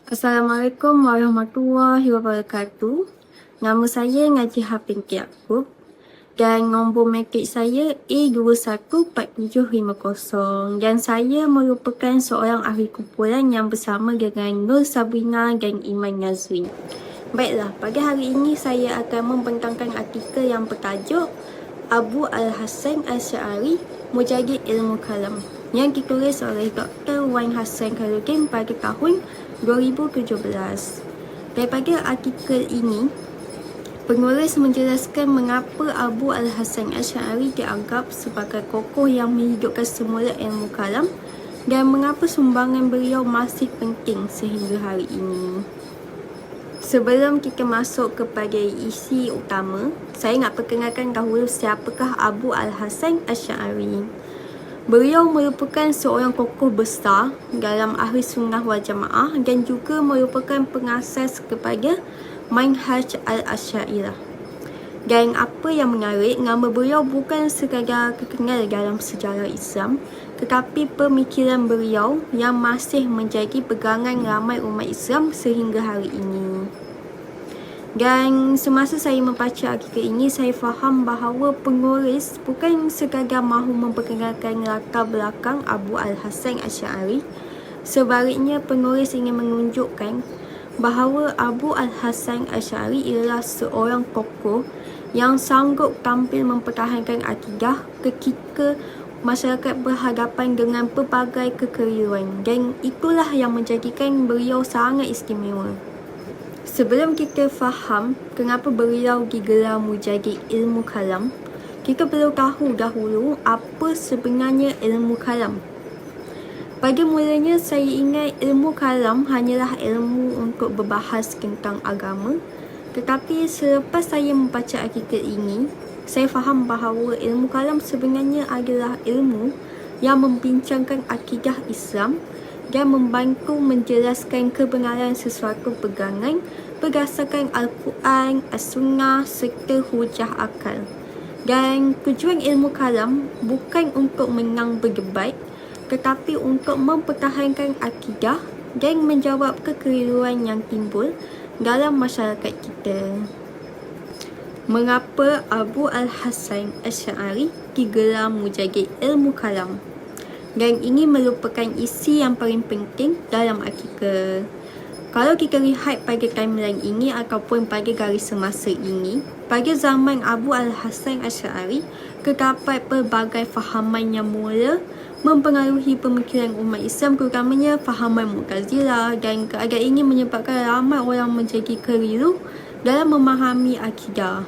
Assalamualaikum warahmatullahi wabarakatuh. Nama saya Ngaji Hafin Yaakob dan nombor matrik saya A214750 dan saya merupakan seorang ahli kumpulan yang bersama dengan Nur Sabrina dan Iman Nazrin. Baiklah, pada hari ini saya akan membentangkan artikel yang bertajuk Abu Al-Hasan Asy'ari, Mujadid Ilmu Kalam, yang ditulis oleh Dr. Wan Hassan Khairudin pada tahun 2017. Daripada artikel ini, penulis menjelaskan mengapa Abu Al-Hasan Asy'ari dianggap sebagai tokoh yang menghidupkan semula ilmu kalam dan mengapa sumbangan beliau masih penting sehingga hari ini. Sebelum kita masuk kepada isi utama, saya nak perkenalkan dahulu siapakah Abu Al-Hasan Asy'ari. Beliau merupakan seorang tokoh besar dalam Ahli Sunnah wal Jamaah dan juga merupakan pengasas kepada Manhaj Al-Asy'ariyah. Dan apa yang menarik, nama beliau bukan sekadar terkenal dalam sejarah Islam, tetapi pemikiran beliau yang masih menjadi pegangan ramai umat Islam sehingga hari ini. Dan semasa saya membaca artikel ini, saya faham bahawa penulis bukan sekadar mahu memperkenalkan latar belakang Abu Al-Hasan Asy'ari. Sebaliknya, penulis ingin menunjukkan bahawa Abu Al-Hasan Asy'ari ialah seorang tokoh yang sanggup tampil mempertahankan akidah ketika masyarakat berhadapan dengan pelbagai kekeliruan, dan itulah yang menjadikan beliau sangat istimewa. Sebelum kita faham kenapa beliau digelar Mujadid Ilmu Kalam, kita perlu tahu dahulu apa sebenarnya ilmu kalam. Pada mulanya saya ingat ilmu kalam hanyalah ilmu untuk berbahas tentang agama, tetapi selepas saya membaca artikel ini, saya faham bahawa ilmu kalam sebenarnya adalah ilmu yang membincangkan akidah Islam dan membantu menjelaskan kebenaran sesuatu pegangan berdasarkan Al-Quran, As-Sunnah serta hujah akal. Dan tujuan ilmu kalam bukan untuk menang berdebat, tetapi untuk mempertahankan akidah dan menjawab kekeliruan yang timbul dalam masyarakat kita. Mengapa Abu Al-Hasan Asy'ari digelar Mujadid Ilmu Kalam? Dan ini merupakan isi yang paling penting dalam artikel. Kalau kita lihat pada timeline ini ataupun pada garis semasa ini, pada zaman Abu Al-Hasan Asy'ari, terdapat pelbagai fahaman yang mula mempengaruhi pemikiran umat Islam, terutamanya fahaman Mu'tazilah, dan keadaan ini menyebabkan ramai orang menjadi keliru dalam memahami akidah.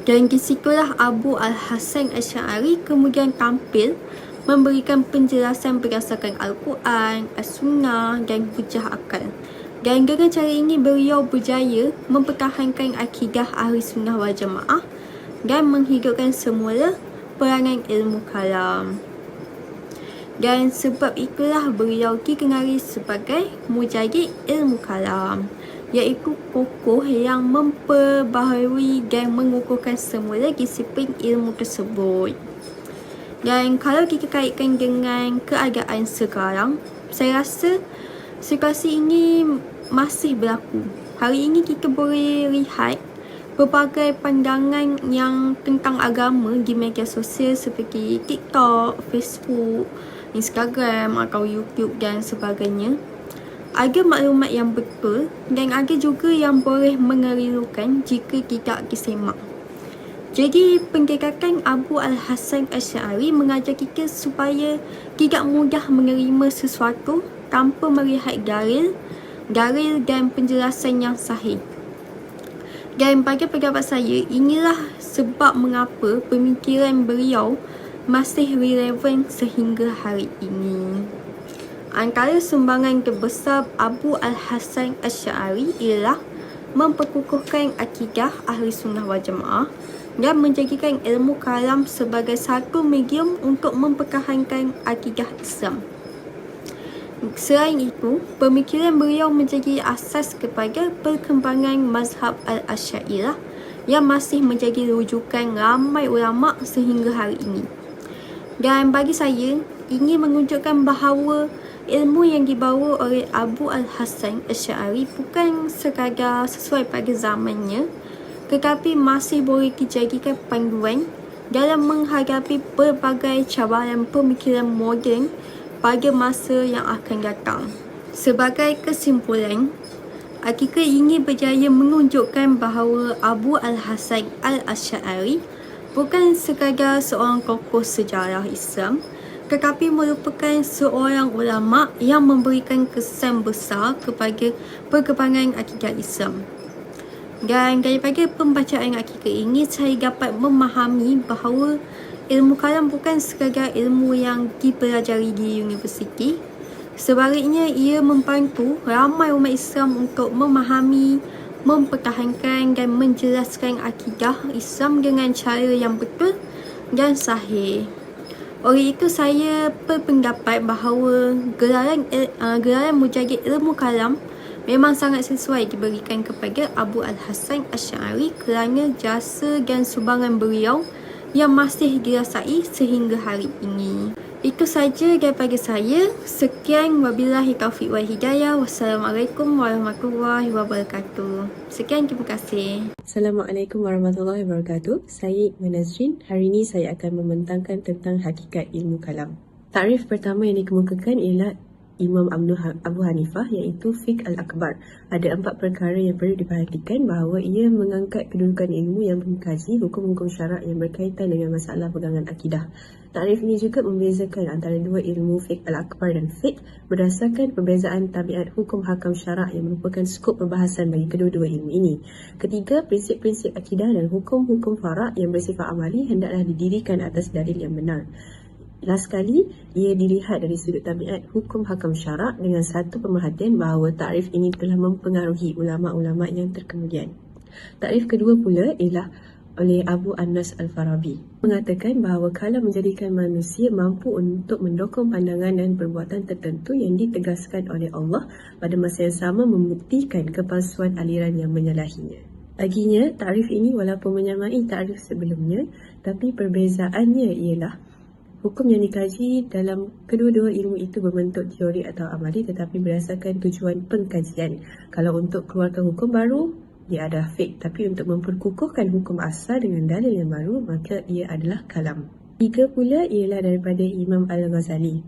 Dan di situlah Abu Al-Hasan Asy'ari kemudian tampil memberikan penjelasan berdasarkan Al-Quran, As-Sunnah dan hujah akal. Dan dengan cara ini beliau berjaya mempertahankan akidah Ahli Sunnah wal Jamaah dan menghidupkan semula perangan ilmu kalam. Dan sebab itulah beliau dikenali sebagai Mujadid Ilmu Kalam, iaitu tokoh yang memperbaharui dan mengukuhkan semula disiplin ilmu tersebut. Dan kalau kita kaitkan dengan keadaan sekarang, saya rasa situasi ini masih berlaku. Hari ini kita boleh lihat berbagai pandangan yang tentang agama di media sosial seperti TikTok, Facebook, Instagram atau YouTube dan sebagainya. Ada maklumat yang betul dan ada juga yang boleh mengelirukan jika tidak disemak. Jadi, pendekatan Abu Al-Hasan Asy'ari mengajar kita supaya tidak mudah menerima sesuatu tanpa melihat dalil dan penjelasan yang sahih. Dan pada pendapat saya, inilah sebab mengapa pemikiran beliau masih relevan sehingga hari ini. Antara sumbangan terbesar Abu Al-Hasan Asy'ari ialah memperkukuhkan akidah Ahli Sunnah wal Jamaah dan menjadikan ilmu kalam sebagai satu medium untuk mempertahankan akidah Islam. Selain itu, pemikiran beliau menjadi asas kepada perkembangan mazhab Al-Asy'ariyah yang masih menjadi rujukan ramai ulama sehingga hari ini. Dan bagi saya, ini menunjukkan bahawa Ilmu yang dibawa oleh Abu Al-Hasan Asy'ari bukan sekadar sesuai pada zamannya, tetapi masih boleh dijadikan panduan dalam menghadapi berbagai cabaran pemikiran moden pada masa yang akan datang. Sebagai kesimpulan, artikel ini berjaya menunjukkan bahawa Abu Al-Hasan Al-Asy'ari bukan sekadar seorang tokoh sejarah Islam, tetapi merupakan seorang ulama yang memberikan kesan besar kepada perkembangan akidah Islam. Dan daripada pembacaan artikel ini, saya dapat memahami bahawa ilmu kalam bukan sekadar ilmu yang dipelajari di universiti. Sebaliknya, ia membantu ramai umat Islam untuk memahami, mempertahankan dan menjelaskan akidah Islam dengan cara yang betul dan sahih. Oleh itu, saya berpendapat bahawa gelaran Mujahid Ilmu Kalam memang sangat sesuai diberikan kepada Abu Al-Hasan Asy'ari kerana jasa dan sumbangan beliau yang masih dirasai sehingga hari ini. Itu saja daripada saya. Sekian, wabillahi taufiq wal hidayah. Wassalamualaikum warahmatullahi wabarakatuh. Sekian, terima kasih. Assalamualaikum warahmatullahi wabarakatuh. Saya Iqmah Nazrin. Hari ini saya akan membentangkan tentang hakikat ilmu kalam. Takrif pertama yang dikemukakan ialah Imam Abu Hanifah, iaitu Fiqh Al-Akbar. Ada 4 perkara yang perlu diperhatikan bahawa ia mengangkat kedudukan ilmu yang mengkaji hukum-hukum syarak yang berkaitan dengan masalah pegangan akidah. Takrif ini juga membezakan antara dua ilmu Fiqh Al-Akbar dan Fiqh berdasarkan perbezaan tabiat hukum hakam syarak yang merupakan skop perbahasan bagi kedua-dua ilmu ini. Ketiga, prinsip-prinsip akidah dan hukum-hukum farak yang bersifat amali hendaklah didirikan atas dalil yang benar. Last sekali, ia dilihat dari sudut tabiat hukum hakam syarak dengan satu pemerhatian bahawa takrif ini telah mempengaruhi ulama-ulama yang terkemudian. Takrif kedua pula ialah oleh Abu Anas Al-Farabi, mengatakan bahawa kalam menjadikan manusia mampu untuk mendokong pandangan dan perbuatan tertentu yang ditegaskan oleh Allah, pada masa yang sama membuktikan kepalsuan aliran yang menyalahinya. Baginya, takrif ini walaupun menyamai takrif sebelumnya, tapi perbezaannya ialah hukum yang dikaji dalam kedua-dua ilmu itu berbentuk teori atau amali, tetapi berdasarkan tujuan pengkajian. Kalau untuk keluarkan hukum baru, ia adalah fiqh, tapi untuk memperkukuhkan hukum asal dengan dalil yang baru, maka ia adalah kalam. Tiga pula ialah daripada Imam Al-Ghazali.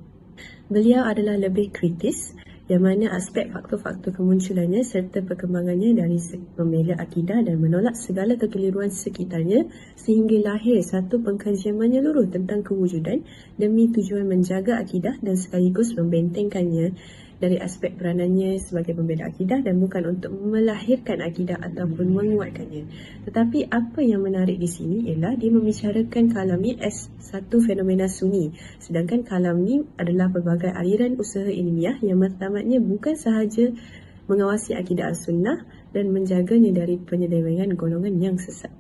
Beliau adalah lebih kritis, yang mana aspek faktor-faktor kemunculannya serta perkembangannya dari membela akidah dan menolak segala kekeliruan sekitarnya, sehingga lahir satu pengkajian menyeluruh tentang kewujudan demi tujuan menjaga akidah dan sekaligus membentengkannya dari aspek peranannya sebagai pembela akidah dan bukan untuk melahirkan akidah ataupun menguatkannya. Tetapi apa yang menarik di sini ialah dia membicarakan kalam ni as satu fenomena sunni, sedangkan kalam ni adalah pelbagai aliran usaha ilmiah yang matlamatnya bukan sahaja mengawasi akidah as-sunnah dan menjaganya dari penyelewengan golongan yang sesat.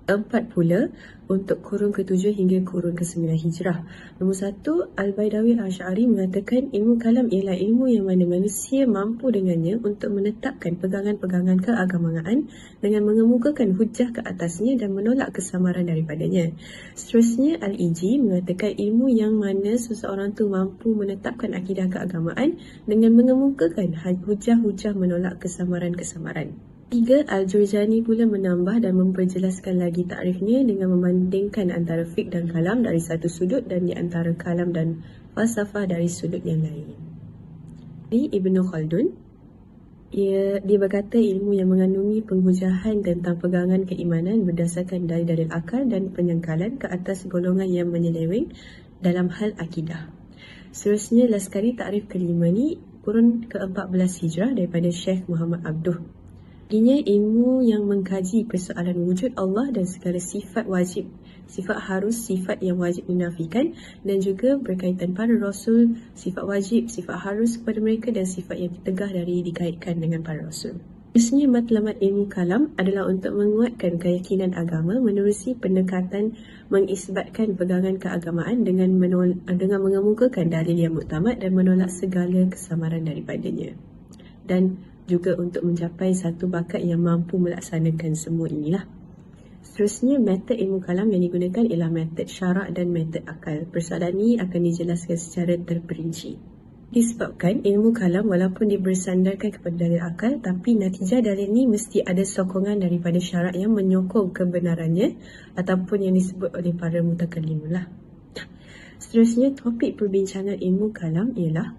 4 pula untuk kurun ke-7 hingga kurun ke-9 Hijrah. Nombor 1, Al-Baidawi Asy'ari mengatakan ilmu kalam ialah ilmu yang mana manusia mampu dengannya untuk menetapkan pegangan-pegangan keagamaan dengan mengemukakan hujah ke atasnya dan menolak kesamaran daripadanya. Seterusnya, Al-Iji mengatakan ilmu yang mana seseorang tu mampu menetapkan akidah keagamaan dengan mengemukakan hujah-hujah menolak kesamaran-kesamaran. 3, Al-Jurjani pula menambah dan memperjelaskan lagi takrifnya dengan membandingkan antara fiqh dan kalam dari satu sudut dan di antara kalam dan falsafah dari sudut yang lain. Di Ibnu Khaldun, dia berkata ilmu yang mengandungi penghujahan tentang pegangan keimanan berdasarkan dalil-dalil akal dan penyangkalan ke atas golongan yang menyeleweng dalam hal akidah. Seterusnya, last sekali takrif kelima ni kurun ke-14 Hijrah daripada Syekh Muhammad Abduh. Ini ilmu yang mengkaji persoalan wujud Allah dan segala sifat wajib, sifat harus, sifat yang wajib dinafikan, dan juga berkaitan para Rasul, sifat wajib, sifat harus kepada mereka dan sifat yang ditegah dari dikaitkan dengan para Rasul. Biasanya matlamat ilmu kalam adalah untuk menguatkan keyakinan agama menerusi pendekatan mengisbatkan pegangan keagamaan dengan mengemukakan dalil yang muktamad dan menolak segala kesamaran daripadanya. Dan juga untuk mencapai satu bakat yang mampu melaksanakan semua inilah. Seterusnya, metod ilmu kalam yang digunakan ialah metod syarak dan metod akal. Persoalan ini akan dijelaskan secara terperinci. Disebabkan ilmu kalam walaupun dia bersandarkan kepada dalil akal, tapi natijah dalil ni mesti ada sokongan daripada syarak yang menyokong kebenarannya ataupun yang disebut oleh para mutakallimun lah. Seterusnya, topik perbincangan ilmu kalam ialah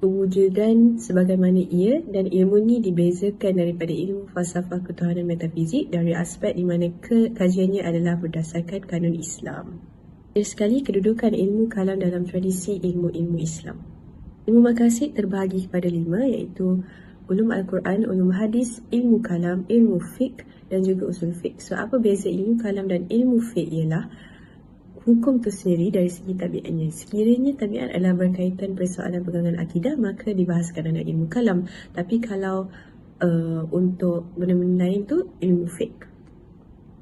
pewujudan sebagaimana ia, dan ilmu ni dibezakan daripada ilmu falsafah ketuhanan metafizik dari aspek di mana kajiannya adalah berdasarkan kanun Islam. Ada sekali kedudukan ilmu kalam dalam tradisi ilmu-ilmu Islam. Ilmu maqasid terbahagi kepada 5, iaitu ulum Al-Quran, ulum hadis, ilmu kalam, ilmu fiqh dan juga usul fiqh. So, apa beza ilmu kalam dan ilmu fiqh ialah hukum tu sendiri dari segi tabiatnya. Sekiranya tabiat adalah berkaitan persoalan pegangan akidah, maka dibahaskan dalam ilmu kalam. Tapi kalau untuk benda-benda lain tu, ilmu fiqh.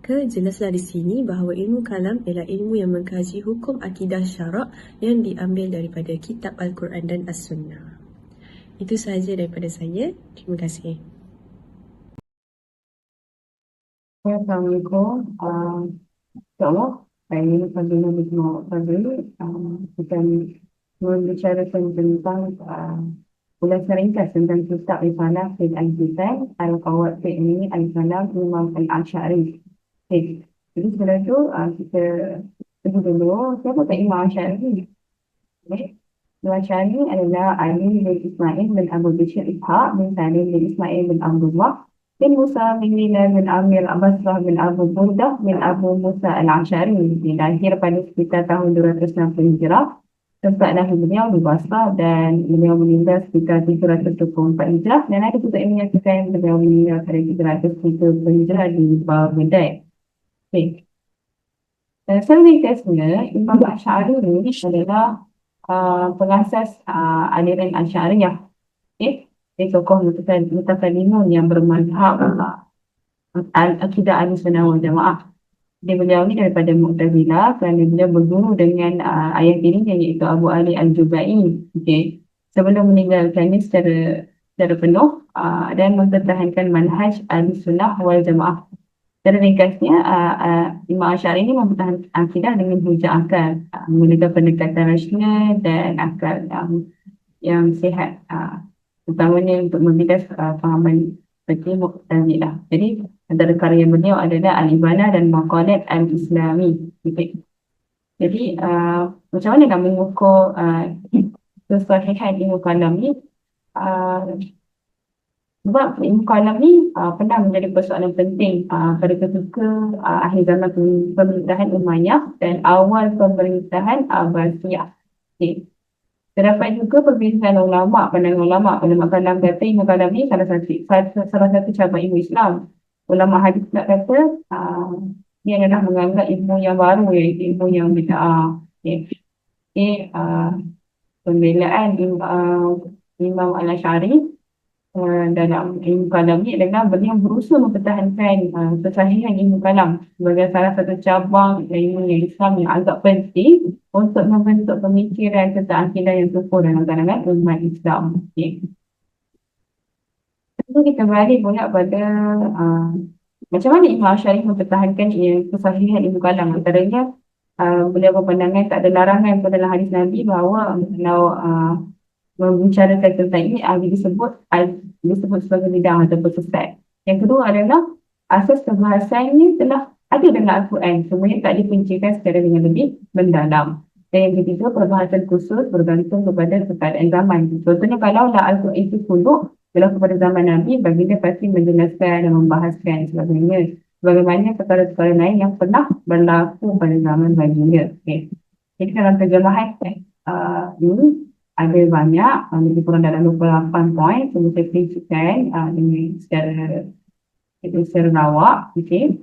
Jelaslah di sini bahawa ilmu kalam ialah ilmu yang mengkaji hukum akidah syarak yang diambil daripada kitab Al-Quran dan As-Sunnah. Itu sahaja daripada saya. Terima kasih. Assalamualaikum. InsyaAllah, saya pagi ni semua pagi kita membicarakan tentang ulasan ringkas tentang kitab Risalah Fiqh Al-Kitab Al-Qawaid ini Al-Kalam Imam Al-Asy'ari. Okay. Jadi sebelum tu kita tunggu dulu, siapa tak Imam Asy'ari? Okay. Imam Asy'ari adalah Ali bin Ismail bin Abu Bishr Ishaq bin Salim bin Ismail bin Abdullah bin Musa bin Hilal bin Amir Basrah bin Abu Burdah bin Abu Musa Al-Asy'ari. Dia lahir pada sekitar tahun 260 Hijrah. Tempat lahir beliau di Basrah dan beliau meninggal sekitar 324 Hijrah, dan ada juga yang menyatakan beliau meninggal pada 330 Hijrah di Baghdad. Okay. Secara ringkasnya, Imam Asy'ari ini adalah pengasas aliran Asy'ariyah. Okay. Dia tokoh mutakallimun yang bermazhab akidah Ahlussunnah wal Jamaah. Beliau ni daripada Mu'tazilah kerana beliau berguru dengan ayah tirinya iaitu Abu Ali Al-Jubai. Okay. Sebelum meninggalkannya secara penuh dan mempertahankan manhaj Ahlussunnah wal Jamaah. Secara ringkasnya, Imam Asy'ari ini mempertahankan akidah dengan hujah akal, menggunakan pendekatan rasional dan akal yang sihat, utamanya untuk membidas fahaman seperti Mu'tazilah. Jadi, antara karya beliau adalah Al-Ibanah dan Maqalat Al-Islami. Okay. Jadi, macam mana nak mengukur kesahihan ilmu kalam ni? Sebab ilmu kalam ni pernah menjadi persoalan penting pada ketika akhir zaman pemerintahan Umayyah dan awal pemerintahan Abbasiyah. Okay. Terdapat juga perbezaan pandangan ulama. Ulama kalam kata ilmu kalam ni salah satu cabang ilmu Islam. Ulama hadis nak kata dia adalah menganggap ilmu yang baru, iaitu ilmu yang bid'ah. Pembelaan Imam Al-Asy'ari dalam ilmu kalam ni adalah beliau berusaha mempertahankan kesahihan ilmu kalam sebagai salah satu cabang ilmu Islam yang agak penting untuk membentuk pemikiran tentang akidah yang kukuh dalam kalangan umat Islam. Okay. Tentu kita balik pula pada macam mana Imam Asy'ari mempertahankan kesahihan ilmu kalam. Antaranya beliau berpandangan tak ada larangan pada dalam hadis Nabi bahawa kalau membicarakan tentang ini disebut sebagai bid'ah ataupun sesat. Yang kedua adalah asas perbahasannya telah ada dalam Al-Quran, semuanya tak dipincikan secara dengan lebih mendalam. Dan yang ketiga, perbahasan khusus bergantung kepada keadaan zaman. Contohnya kalau Al-Quran itu suluk berlaku pada zaman Nabi, baginda pasti menjelaskan dan membahaskan sebagainya, sebagaimana perkara-perkara lain yang pernah berlaku pada zaman baginda. Okay. Jadi dalam terjemahan ini ada banyak, lebih kurang dalam 28 poin. Saya prinsipkan dengan secara rawak. Okay.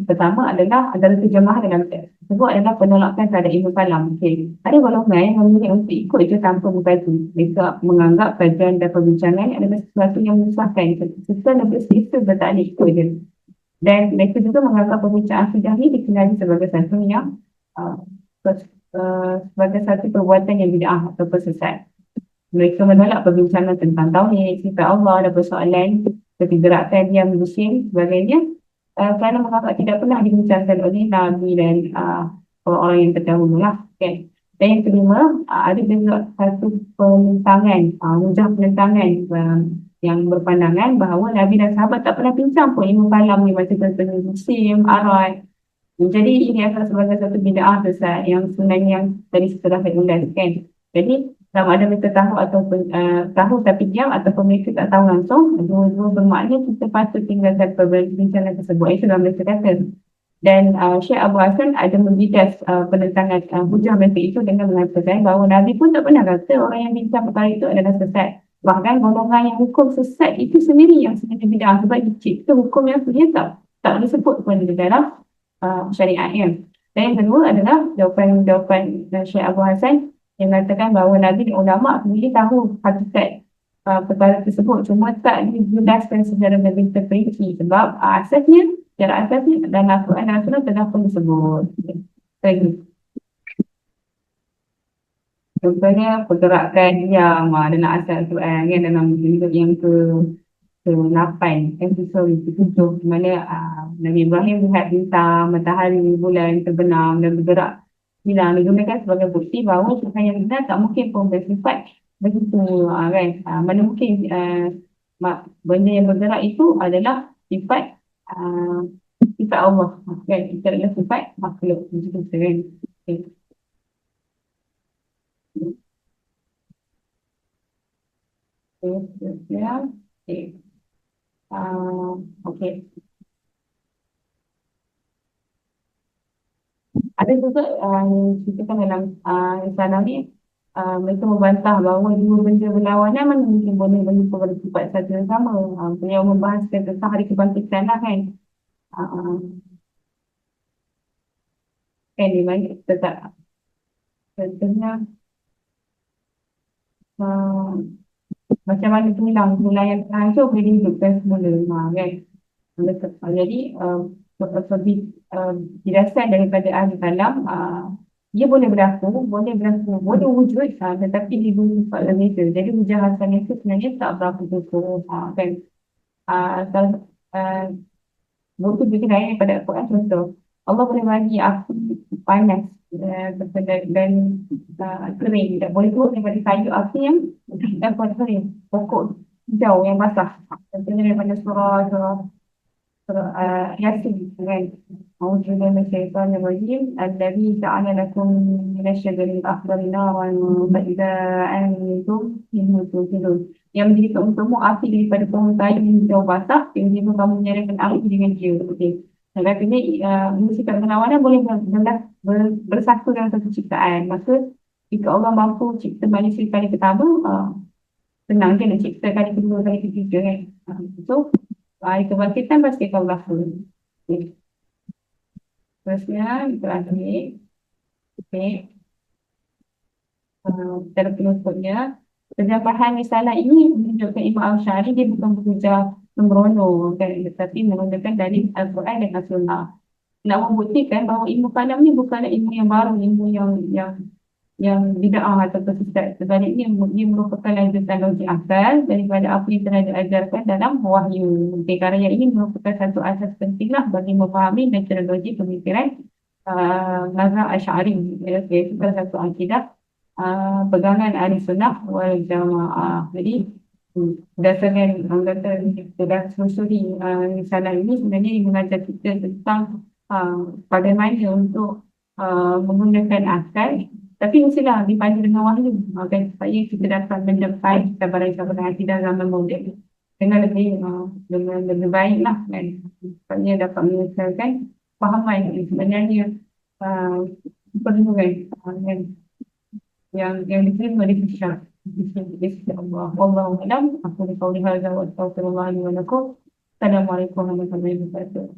Pertama adalah antara terjemahan dalam teks tersebut adalah penolakan terhadap ilmu kalam. Okay. Ada golongan yang memilih untuk ikut je tanpa mengkaji. Mereka menganggap kajian dan perbincangan adalah sesuatu yang menyusahkan. Sesuatu lebih selesa dan tak boleh ikut je. Dan mereka juga menganggap perbincangan akidah ni dikenali sebagai satu yang sebagai satu perbuatan yang bid'ah ataupun sesat. Mereka menolak perbincangan tentang tauhid, sifat Allah dan persoalan seperti gerakan diam, musim, sebagainya, kerana menganggap tidak pernah dibincangkan oleh Nabi dan orang-orang yang terdahulu lah. Okay. Dan yang kelima, ada juga satu penentangan, hujah penentangan yang berpandangan bahawa Nabi dan sahabat tak pernah bincang pun ilmu kalam ni macam contohnya musim, arad. Jadi ini adalah sebagai satu bid'ah besar yang sebenarnya yang tadi setelah saya ulaskan. Jadi sama ada mereka tahu ataupun tahu tapi diam ataupun mereka tak tahu langsung, dua-dua bermakna kita patut tinggalkan perbincangan tersebut. Itu dalam mereka kata. Dan Syekh Abu Hassan ada membidas penentangan hujah mereka itu dengan mengatakan bahawa Nabi pun tak pernah kata orang yang bincang perkara itu adalah sesat. Bahkan golongan yang hukum sesat itu sendiri yang sebenarnya bid'ah sebab dicipta hukum yang sebenarnya tak disebut pun di dalam syariat ya. Dan yang kedua adalah jawapan Syekh Abu Hassan yang mengatakan bahawa Nabi dan ulama sendiri tahu hakikat perkara tersebut, cuma tak dijelaskan secara lebih terperinci sebab secara asasnya dalam Al-Quran dan Sunnah telah pun disebut. Lagi. Contohnya pergerakan yang dalam asal Al-Quran kan, dalam bentuk yang ke-8 ke-7 di mana Nabi Ibrahim lihat bintang, matahari, bulan terbenam dan bergerak hilang, digunakan sebagai bukti bahawa Tuhan yang benar tak mungkin pun bersifat begitu kan. Mana mungkin benda yang bergerak itu adalah sifat sifat Allah kan, itu adalah sifat makhluk macam tu kan. Okay. Okay. Okay. Ada juga ceritakan dalam risalah ni, mereka membantah bahawa dua benda berlawanan mana mungkin boleh berjumpa pada sifat satu yang sama. Beliau membahaskan tentang hari kebangkitan lah kan. Kan di mana kita tak contohnya macam mana tulang yang terhancur boleh dihidupkan semula kan. Jadi jelasan daripada ahli kalam, dia boleh berlaku, boleh wujud, tetapi dia boleh sifat berbeza. Jadi hujah Hasan itu sebenarnya tak berapa cukup kan. Bukan juga lain daripada Al-Quran. Contoh, Allah boleh bagi api panas dan kering. Tak boleh turun daripada kayu api yang dan kering, pokok hijau yang basah. Contohnya daripada surah Yasin kan. Auzubillahi minasyaitonir rajim. Allazi ja'ala lakum minasy-syajaril akhdari naran fa idza antum minhu tuqidun. Yang menjadikan untukmu api daripada pohon kayu yang hijau basah, tiba-tiba kamu menyalakan api dengan dia. Okey. Dan katanya sifat berlawanan boleh bersatu dalam satu ciptaan. Maka jika Allah mampu cipta manusia kali pertama, senang je nak cipta kali kedua, kali ketiga kan. So hari kebangkitan pasti akan berlaku. Okay. Terusnya, terakhir. Okay. Secara penutupnya, penjabahan risalah ini menunjukkan Imam Al-Syari dia bukan bekerja sembrono kan, tetapi menggunakan dalil Al-Quran dan As-Sunnah. Nak membuktikan bahawa ilmu kalam ni bukanlah ilmu yang baru, ilmu yang bid'ah atau sesat. Sebaliknya ia merupakan lanjutan logik akal daripada apa yang telah diajarkan dalam wahyu. Karya ini merupakan satu asas pentinglah bagi memahami metodologi pemikiran mazhab Asy'ari, iaitu salah satu akidah pegangan ahli sunnah wal jamaah. Jadi berdasarkan kita selusuri risalah ini, sebenarnya ia mengajar kita tentang bagaimana untuk menggunakan akal, tapi mestilah dipandu dengan wahyu kan, supaya kita dapat mencapai cabaran-cabaran akidah zaman moden dengan lebih baik lah kan, supaya dapat menyelesaikan fahaman sebenarnya perlu kan yang diterima di sisinya. Allah Alam. Aku di qauli hadza wa astaghfirullah li wa lakum. Assalamualaikum warahmatullahi wabarakatuh.